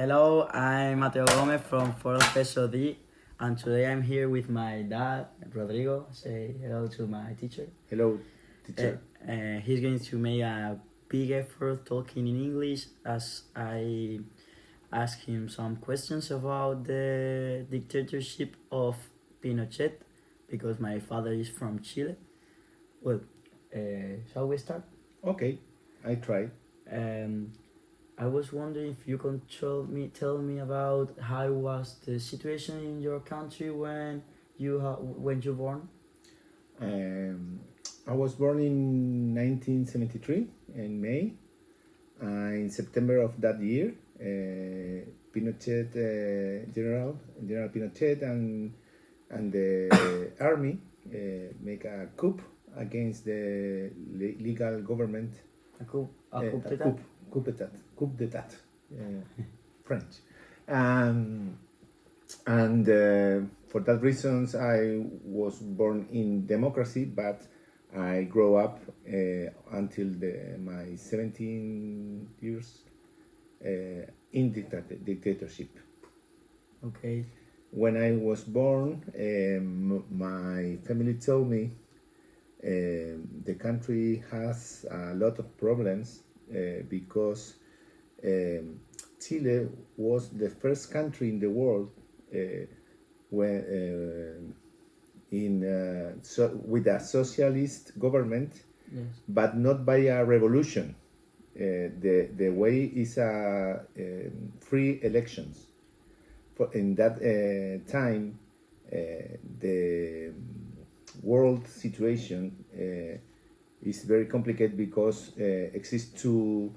Hello, I'm Mateo Gomez from 4th SOD, and today I'm here with my dad, Rodrigo. Say hello to my teacher. Hello, teacher. He's going to make a big effort talking in English as I ask him some questions about the dictatorship of Pinochet, because my father is from Chile. Well, shall we start? Okay, I try. I was wondering if you can tell me about how was the situation in your country when you born. I was born in 1973 in May. In September of that year, Pinochet, General Pinochet, and the army make a coup against the legal government. A coup Coup d'état, French, and for that reasons I was born in democracy, but I grow up until my 17 years in dictatorship. Okay. When I was born, my family told me the country has a lot of problems because Chile was the first country in the world with a socialist government, Yes. but not by a revolution. The way is free elections. In that time, the world situation is very complicated because exist two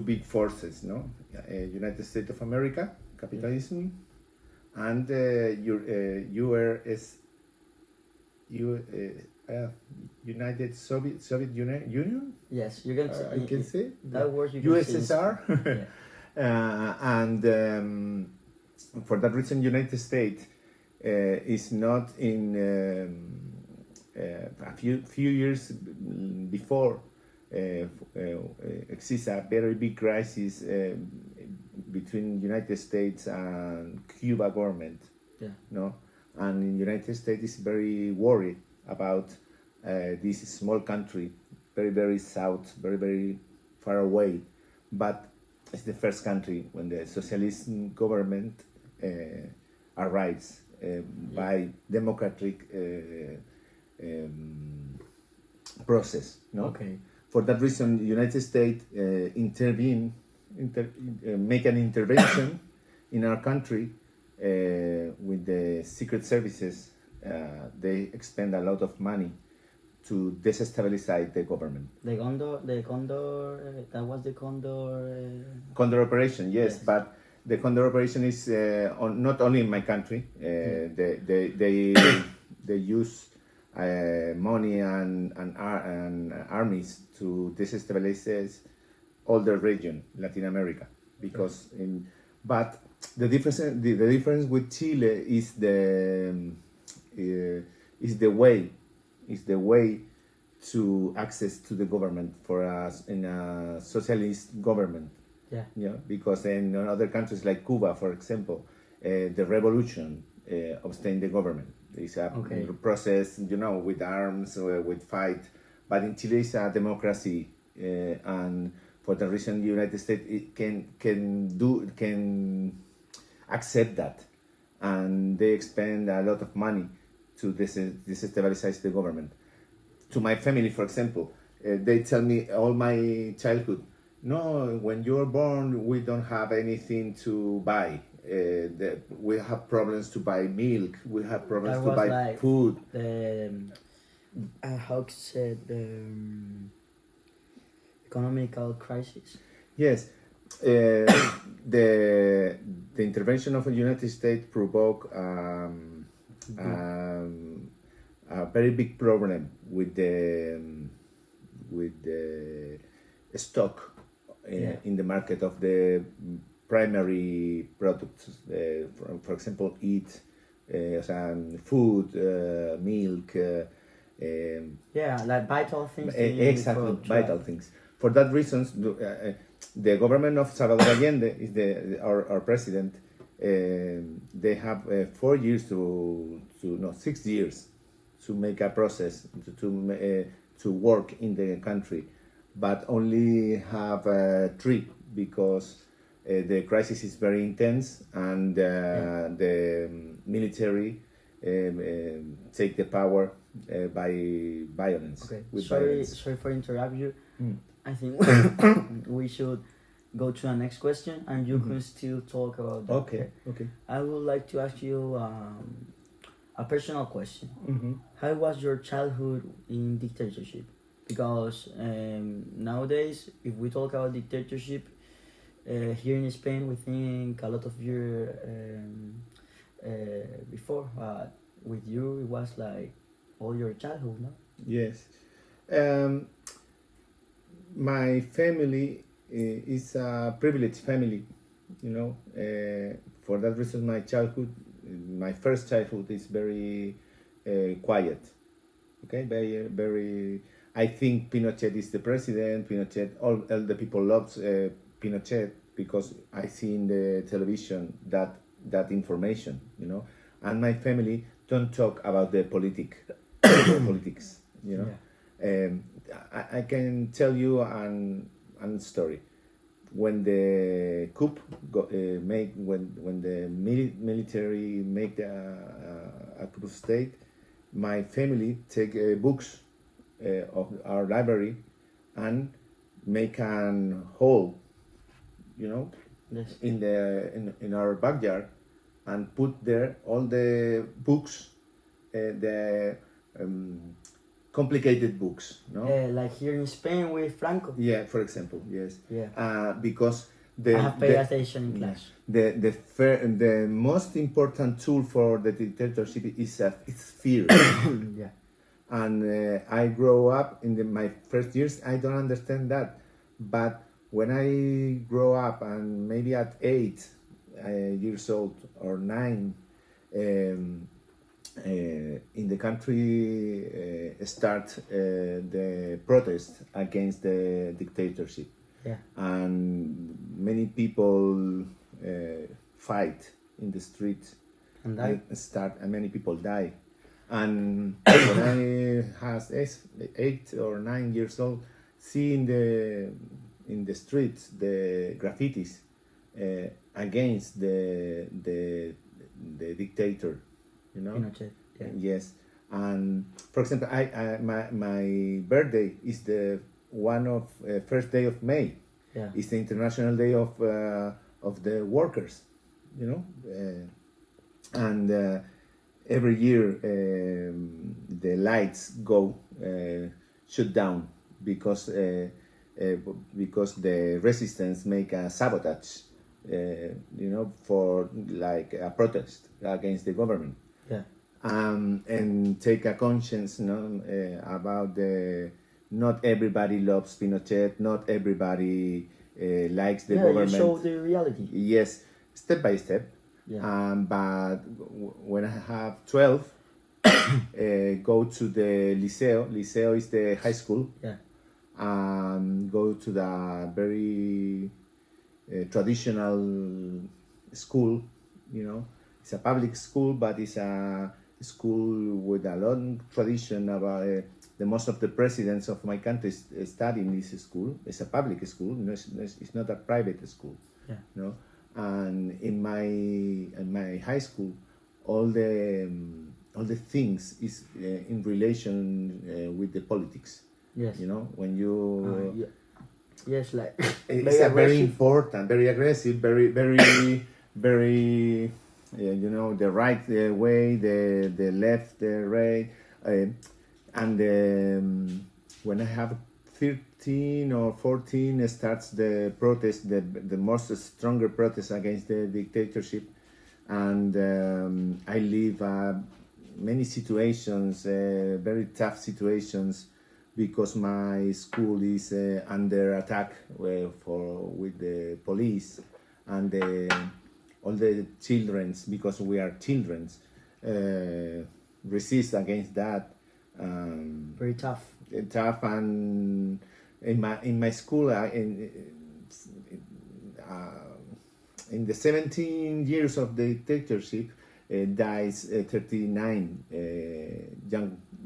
big forces, no? United States of America, capitalism, and United Soviet Union. Yes, you can. I can say that word. You can USSR, say and for that reason, United States is not in. A few years before exists a very big crisis between United States and Cuba government. Yeah. No, and United States is very worried about this small country, very south, very far away, but it's the first country when the socialist government arrives by democratic. Process. No. Okay. For that reason, the United States make an intervention in our country with the secret services. They expend a lot of money to destabilize the government. The Condor, that was the Condor. Condor operation, yes, but the Condor operation is not only in my country. They use money and armies to destabilize all the region, Latin America, because but the difference with Chile is the way to access to the government for us in a socialist government. Yeah. Because in other countries like Cuba, for example, the revolution obtained the government. It's a process, with arms, with fight. But in Chile, it's a democracy, and for the reason, the United States can accept that, and they expend a lot of money to destabilize the government. To my family, for example, they tell me all my childhood, no, when you're born, we don't have anything to buy. We have problems to buy milk. We have problems to buy like food. The how to say the economical crisis. Yes, the intervention of the United States provoked a very big problem with the stock in the market of the primary products, for example, food, milk. Like vital things. Exactly, vital things. For that reasons, the government of Salvador Allende is our president. They have 4 years no 6 years to make a process to work in the country, but only have 3 because the crisis is very intense and the military take the power by violence. Okay. With Sorry, violence. sorry for interrupt you. I think we should go to the next question, and you can still talk about that. Okay. I would like to ask you a personal question. Mm-hmm. How was your childhood in dictatorship? Because nowadays, if we talk about dictatorship, here in Spain, we think a lot of year before. With you, it was like all your childhood, no? Yes. My family is a privileged family, you know. For that reason, my first childhood is very quiet. Okay, very. I think Pinochet is the president. Pinochet, all the people loves Pinochet because I see in the television that information, you know. And my family don't talk about the politics, you know. Yeah. I can tell you an story. When the coup when the military make a coup of state, my family take books of our library and make an hole, you know, Yes. in our backyard, and put there all the books, the complicated books, no? Like here in Spain with Franco. Yeah, for example, yes. Yeah. Because I have paid attention in class. the most important tool for the dictatorship is fear. Yeah. And I grow up in my first years. I don't understand that, but when I grow up and maybe at 8 years old or 9, in the country start the protest against the dictatorship. Yeah. And many people fight in the street And that. and many people die. And when I was 8 or 9 years old, see in the streets the graffitis against the dictator, you know. Pinochet. Yeah. Yes. And for example, my birthday is the one of first day of May. Yeah. It's the International Day of the Workers, you know. And every year the lights go shut down because the resistance make a sabotage, you know, for like a protest against the government. Yeah. And take a conscience, you know, about not everybody loves Pinochet, not everybody likes the government. You show the reality. Yes, step by step. Yeah. But when I have 12, go to the liceo. Liceo is the high school. Yeah. Go to the very traditional school, you know. It's a public school, but it's a school with a long tradition about the most of the presidents of my country study in this school. It's a public school, you know, it's not a private school. Yeah. You know? And in my high school, all the things is in relation with the politics. Yes. You know, when you Yeah. Yes, like it's very important, very aggressive, very very you know, the right way, the left, the right, and when I have 13 or 14 starts the protest, the most stronger protest against the dictatorship, and I live many situations, very tough situations, because my school is under attack with the police and all the childrens, because we are childrens, resist against that. very tough. And in my school, in the 17 years of the dictatorship, dies 39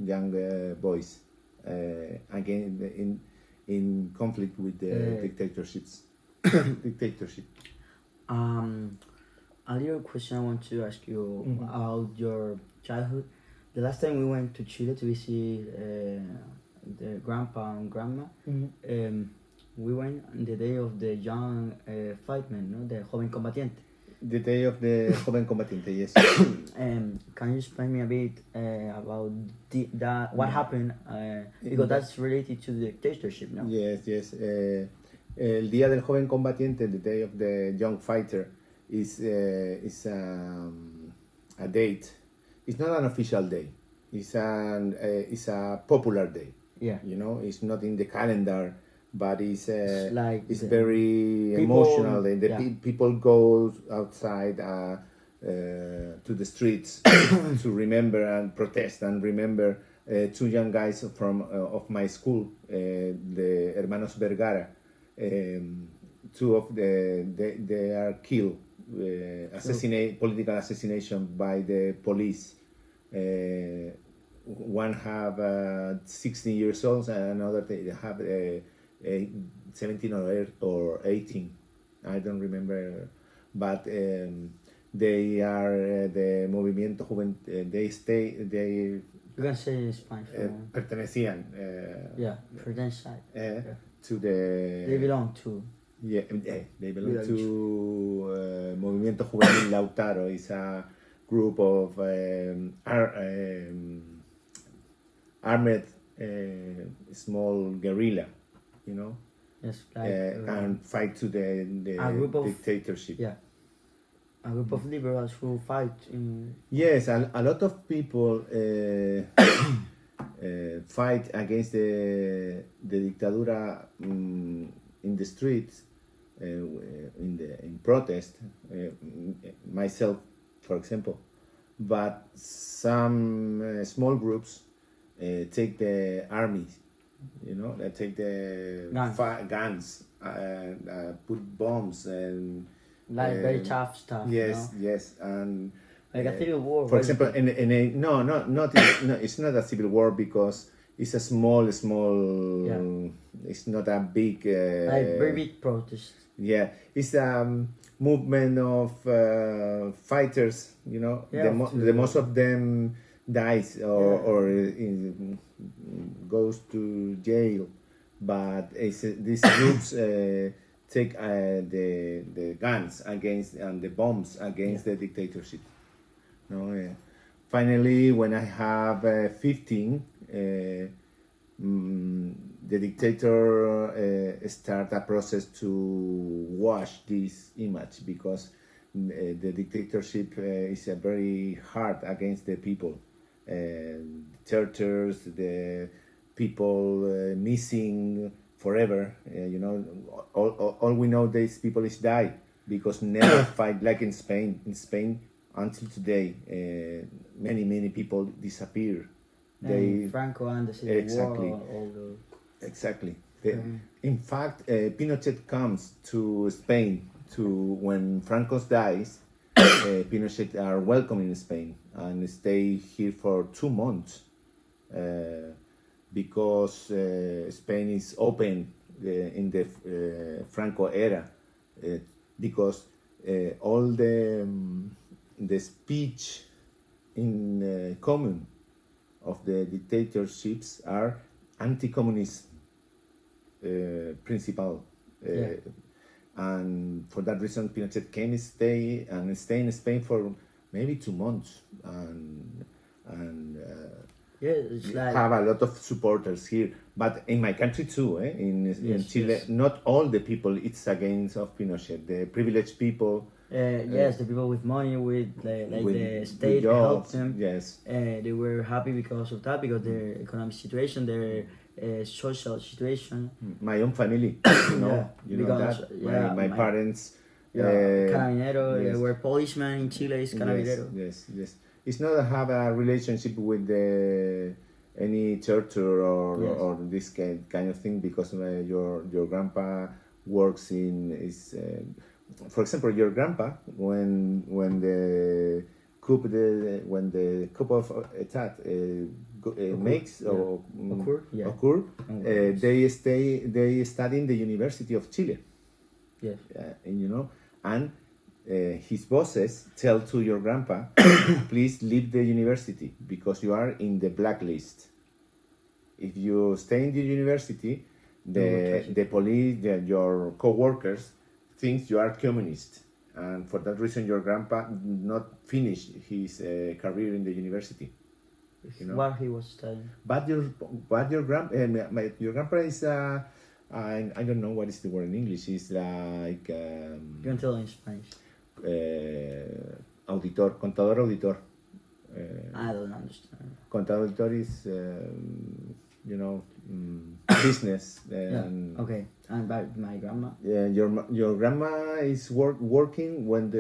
young boys again in conflict with the dictatorships. Dictatorship. A little question I want to ask you about your childhood. The last time we went to Chile to visit the grandpa and grandma, we went on the day of the young fightman, no, the joven combatiente. The day of the joven combatiente, yes. Can you explain me a bit about that? What happened? Because that's related to the dictatorship, no? Yes, yes. El día del joven combatiente, the day of the young fighter, is a date. It's not an official day. It's a popular day. Yeah. You know, it's not in the calendar, but it's like it's very people, emotional. And the yeah. people go outside to the streets to remember and protest and remember two young guys from of my school, the Hermanos Vergara. Two of they are killed, political assassination by the police. One have 16 years old and another they have 17 or 18. I don't remember, but they are the Movimiento Juvenil. They You can say in Spanish. pertenecían. Yeah, pertenecen. To the. They belong to. Yeah, they belong to Movimiento Juvenil Lautaro. It's a group of armed small guerrilla, you know, Yes, like, and fight to the dictatorship. Yeah, a group of liberals who fight in. Yes, a lot of people fight against the dictadura in the streets, in protest. Myself, for example, but some small groups take the army, you know, they take the guns and put bombs and like very tough stuff. Yes, you know? yes, and like a civil war. For example, it's not a civil war because it's a small. Yeah. It's not a big. Like very big protest. Yeah, it's a movement of fighters. You know, yeah, the most of them dies or goes to jail, but these groups take the guns against and the bombs against the dictatorship. No, finally, when I have 15, the dictator start a process to wash this image because the dictatorship is very hard against the people. Tortures, the people missing forever. You know, all we know these people is die because never fight like in Spain. In Spain, until today, many people disappear. Franco and the Civil War. Exactly. In fact, Pinochet comes to Spain when Franco dies. Pinochet are welcome in Spain and stay here for 2 months because Spain is open in the Franco era because all the speech in common of the dictatorships are anti-communist principle. And for that reason, Pinochet came stay in Spain for maybe 2 months and it's like have a lot of supporters here. But in my country too, in Chile, not all the people it's against of Pinochet. The privileged people. Yes, the people with money, with the state helped them. Yes, they were happy because of that, because their economic situation, their social situation. My own family, you know, that. My parents. Carabinero, yes. Were policemen in Chile is carabinero. Yes. It's not have a relationship with any torture or this kind of thing because your grandpa works for example, your grandpa, when the coup of etat Occur, makes yeah. or Occur, yeah. occur, And they study in the University of Chile, yes. and and his bosses tell to your grandpa, please leave the university because you are in the blacklist. If you stay in the university, No will touch it. the police, your co-workers, think you are communist, and for that reason, your grandpa did not finish his career in the university. What he was studying. But your grandpa is I don't know what is the word in English. It's like You can tell in Spanish. auditor, contador auditor. I don't understand. Contador auditor is business. Yeah. Okay. And about my grandma. Your grandma is working when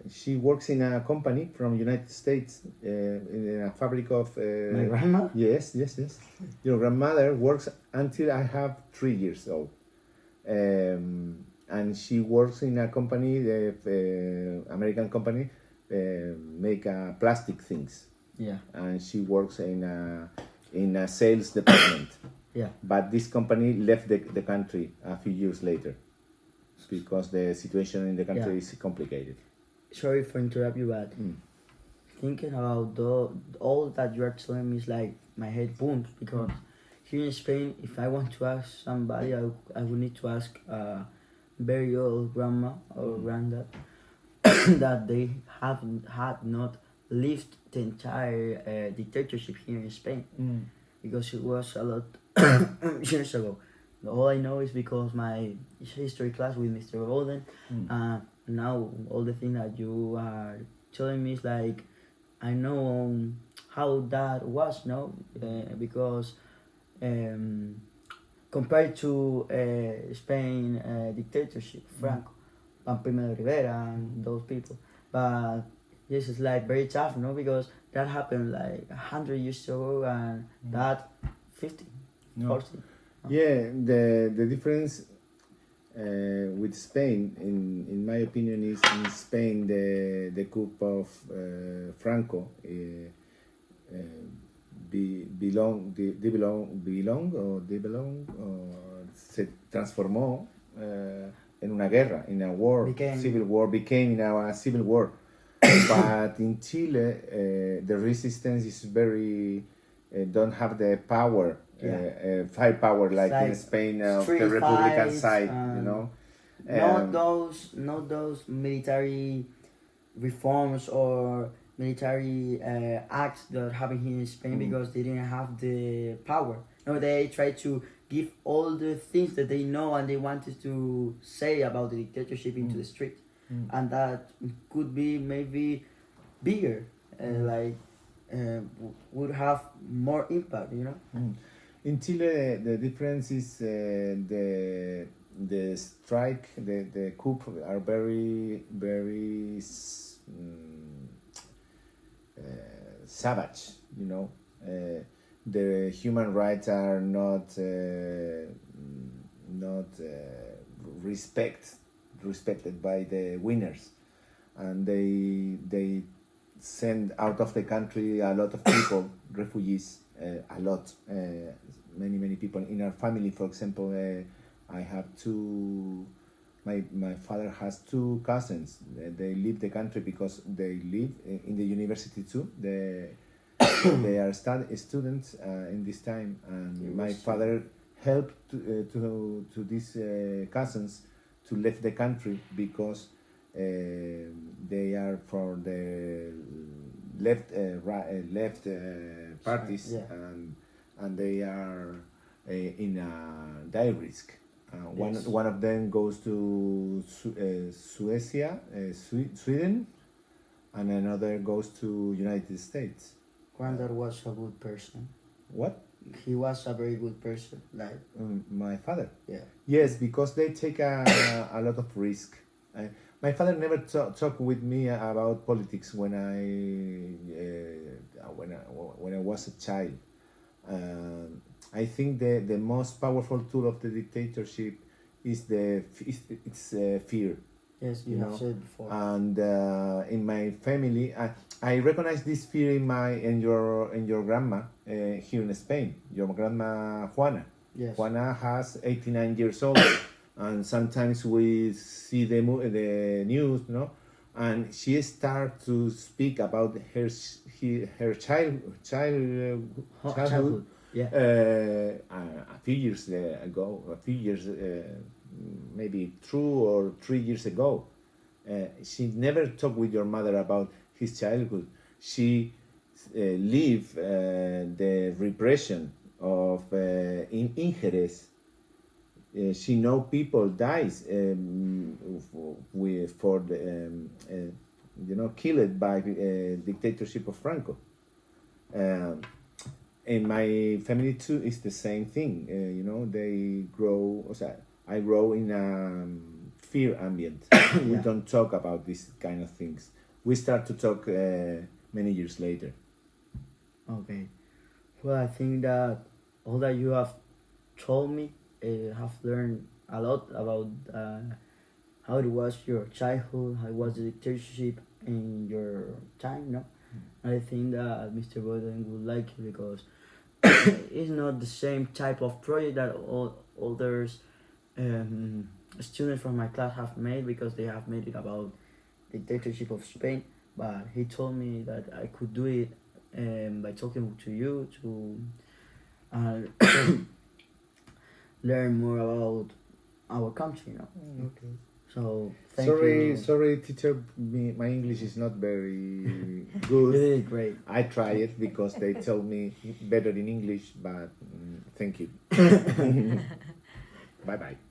she works in a company from United States in a fabric of. My grandma. Yes. Your grandmother works until I have 3 years old, and she works in a company, the American company, make plastic things, Yeah. and she works in a sales department. Yeah. But this company left the country a few years later because the situation in the country Yeah. is complicated. Sorry for interrupt you, but thinking about all that you are telling me is like my head booms because here in Spain, if I want to ask somebody, I would need to ask very old grandma or granddad that they had not lived the entire dictatorship here in Spain because it was a lot years ago. All I know is because my history class with Mr. Golden. Now all the thing that you are telling me is like I know how that was, no, because compared to Spain dictatorship, Franco, Primo de Rivera, and those people, but this is like very tough, no, because that happened like 100 years ago, and that 50, No. 40. Yeah, the difference with Spain, in my opinion, is in Spain the coup of Franco se transformó en una guerra, in a war, civil war, became now a civil war. But in Chile, the resistance is very don't have the power, firepower like in Spain of the Republican fights, side, not those military reforms or military acts that happened here in Spain because they didn't have the power. No, they tried to give all the things that they know and they wanted to say about the dictatorship into the street, and that could be maybe bigger, would have more impact, In Chile, the difference is the strike, the coup are very savage. The human rights are not respected by the winners, and they send out of the country a lot of people, refugees, a lot, many people. In our family, for example, I have two. My father has two cousins. They leave the country because they live in the university too. They are students in this time, and my father helped to these cousins to leave the country because they are for the left parties, and they are in a die risk. One of them goes to Sweden, and another goes to United States. Granddad was a good person. What? He was a very good person. Like my father. Yeah. Yes, because they take a lot of risk. My father never talked with me about politics when I was a child. I think the most powerful tool of the dictatorship is it's fear. Yes, you You have know, said before. and in my family, I recognize this fear in your grandma here in Spain. Your grandma Juana. Yes. Juana has 89 years old, and sometimes we see the news, and she start to speak about her childhood. Childhood. Yeah. A few years ago, maybe 2 or 3 years ago. She never talked with your mother about his childhood. She lived the repression of in Jerez. She know people dies for the killed by dictatorship of Franco. Um, in my family too is the same thing. They grow. O sea, I grow in a fear ambient. We Yeah. don't talk about these kind of things. We start to talk many years later. Okay. Well, I think that all that you have told me, have learned a lot about how it was your childhood, how it was the dictatorship in your time, no? I think that Mr. Boyden would like it because it's not the same type of project that all others students from my class have made because they have made it about dictatorship of Spain. But he told me that I could do it by talking to you to learn more about our country, Okay. So thank Sorry, you. sorry, teacher. My English is not very You good. did great. I try it because they tell me better in English, but thank you. Bye bye.